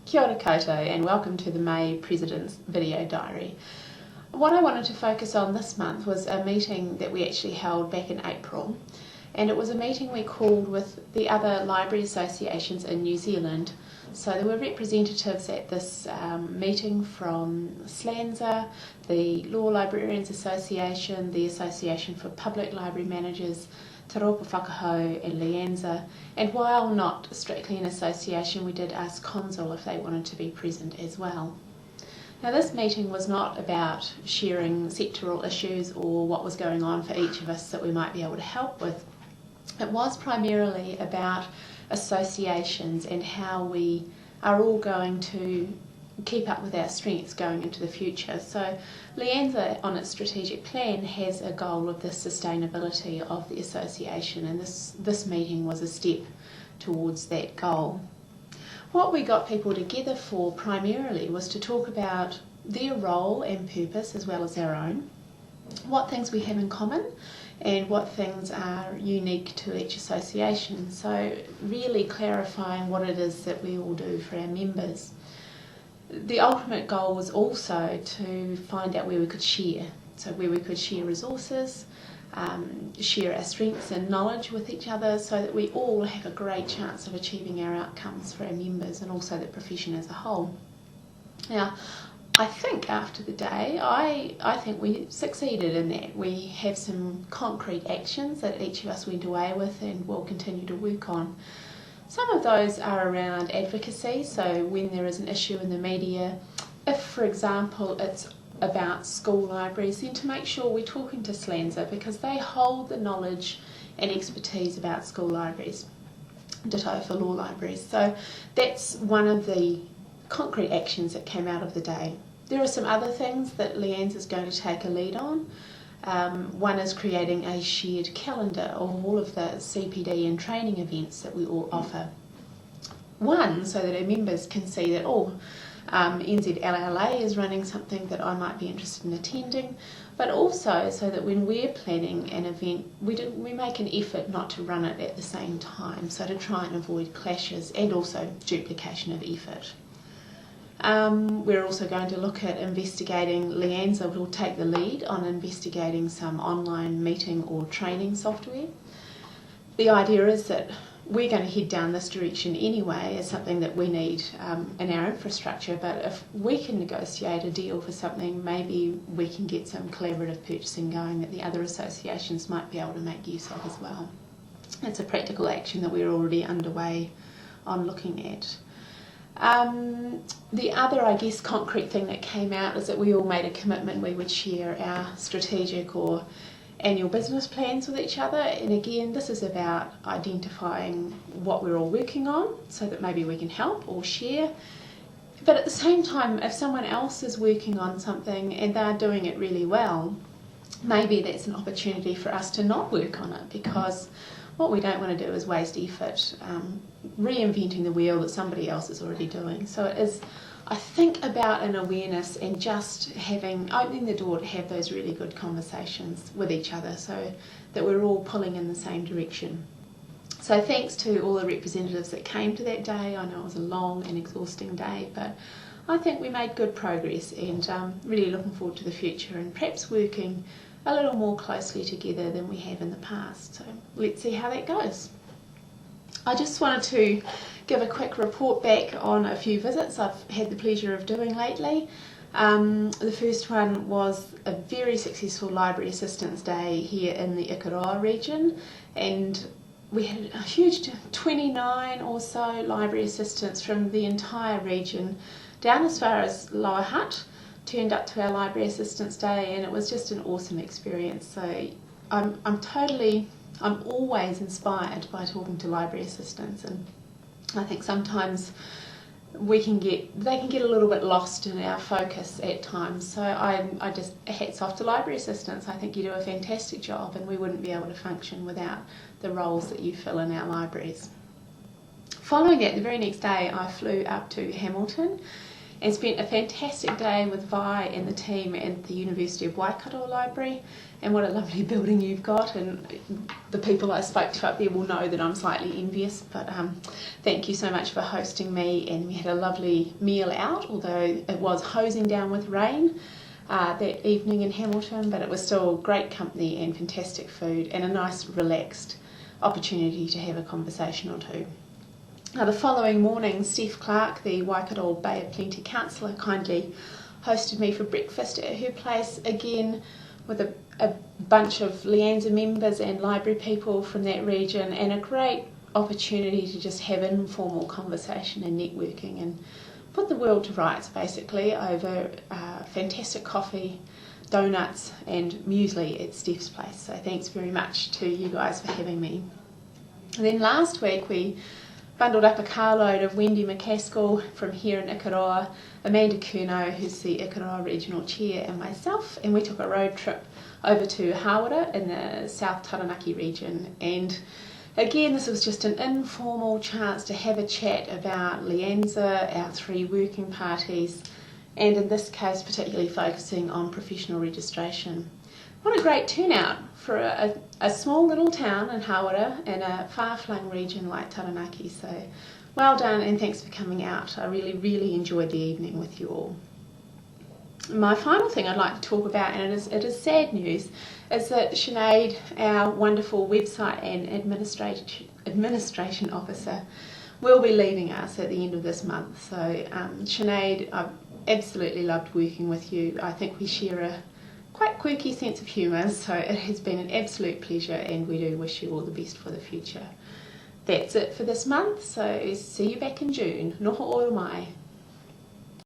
Kia ora koutou and welcome to the May President's Video Diary. What I wanted to focus on this month was a meeting that we actually held back in April, and it was a meeting we called with the other library associations in New Zealand. So there were representatives at this meeting from SLANZA, the Law Librarians Association, the Association for Public Library Managers, Te Raupa Whakahau and LIANZA, and while not strictly an association, we did ask Consul if they wanted to be present as well. Now this meeting was not about sharing sectoral issues or what was going on for each of us that we might be able to help with. It was primarily about associations and how we are all going to keep up with our strengths going into the future. So LIANZA on its strategic plan has a goal of the sustainability of the association, and this meeting was a step towards that goal. What we got people together for primarily was to talk about their role and purpose as well as our own, what things we have in common and what things are unique to each association. So really clarifying what it is that we all do for our members. The ultimate goal was also to find out where we could share, so where we could share resources, share our strengths and knowledge with each other so that we all have a great chance of achieving our outcomes for our members and also the profession as a whole. Now, I think after the day, I think we succeeded in that. We have some concrete actions that each of us went away with and will continue to work on. Some of those are around advocacy, so when there is an issue in the media, if for example it's about school libraries, then to make sure we're talking to SLANZA because they hold the knowledge and expertise about school libraries. Ditto for law libraries. So that's one of the concrete actions that came out of the day. There are some other things that LIANZA is going to take a lead on. One is creating a shared calendar of all of the CPD and training events that we all offer. One, so that our members can see that, NZLLA is running something that I might be interested in attending, but also so that when we're planning an event, we make an effort not to run it at the same time, so to try and avoid clashes and also duplication of effort. We're also going to look at investigating, LIANZA will take the lead on investigating some online meeting or training software. The idea is that we're going to head down this direction anyway as something that we need in our infrastructure, but if we can negotiate a deal for something, maybe we can get some collaborative purchasing going that the other associations might be able to make use of as well. It's a practical action that we're already underway on looking at. The other, concrete thing that came out is that we all made a commitment we would share our strategic or annual business plans with each other, and again this is about identifying what we're all working on so that maybe we can help or share, but at the same time if someone else is working on something and they're doing it really well, maybe that's an opportunity for us to not work on it, because what we don't want to do is waste effort reinventing the wheel that somebody else is already doing. So it is, I think, about an awareness and just opening the door to have those really good conversations with each other so that we're all pulling in the same direction. So thanks to all the representatives that came to that day. I know it was a long and exhausting day, but I think we made good progress, and really looking forward to the future and perhaps working a little more closely together than we have in the past. So let's see how that goes. I just wanted to give a quick report back on a few visits I've had the pleasure of doing lately. The first one was a very successful Library Assistance Day here in the Ikaroa region, and we had a huge 29 or so library assistants from the entire region down as far as Lower Hutt turned up to our Library Assistance Day, and it was just an awesome experience. So I'm always inspired by talking to library assistants, and I think sometimes they can get a little bit lost in our focus at times. So I just hats off to library assistants. I think you do a fantastic job, and we wouldn't be able to function without the roles that you fill in our libraries. Following that, the very next day I flew up to Hamilton, and spent a fantastic day with Vi and the team at the University of Waikato Library. And what a lovely building you've got, and the people I spoke to up there will know that I'm slightly envious, but thank you so much for hosting me, and we had a lovely meal out, although it was hosing down with rain that evening in Hamilton, but it was still great company and fantastic food and a nice relaxed opportunity to have a conversation or two. Now, the following morning, Steph Clark, the Waikato Bay of Plenty councillor, kindly hosted me for breakfast at her place, again with a bunch of Lianza members and library people from that region, and a great opportunity to just have informal conversation and networking and put the world to rights, basically, over fantastic coffee, donuts and muesli at Steph's place. So thanks very much to you guys for having me. And then last week we bundled up a carload of Wendy McCaskill from here in Ikaroa, Amanda Curnow, who's the Ikaroa Regional Chair, and myself, and we took a road trip over to Hawera in the South Taranaki region. And again, this was just an informal chance to have a chat about Lianza, our 3 working parties, and in this case particularly focusing on professional registration. What a great turnout for a small little town in Hawera in a far-flung region like Taranaki. So well done, and thanks for coming out. I really enjoyed the evening with you all. My final thing I'd like to talk about, and it is sad news, is that Sinead, our wonderful website and administration officer, will be leaving us at the end of this month. So Sinead, I've absolutely loved working with you. I think we share a quite quirky sense of humour, so it has been an absolute pleasure, and we do wish you all the best for the future. That's it for this month, so see you back in June. Noho oro mai.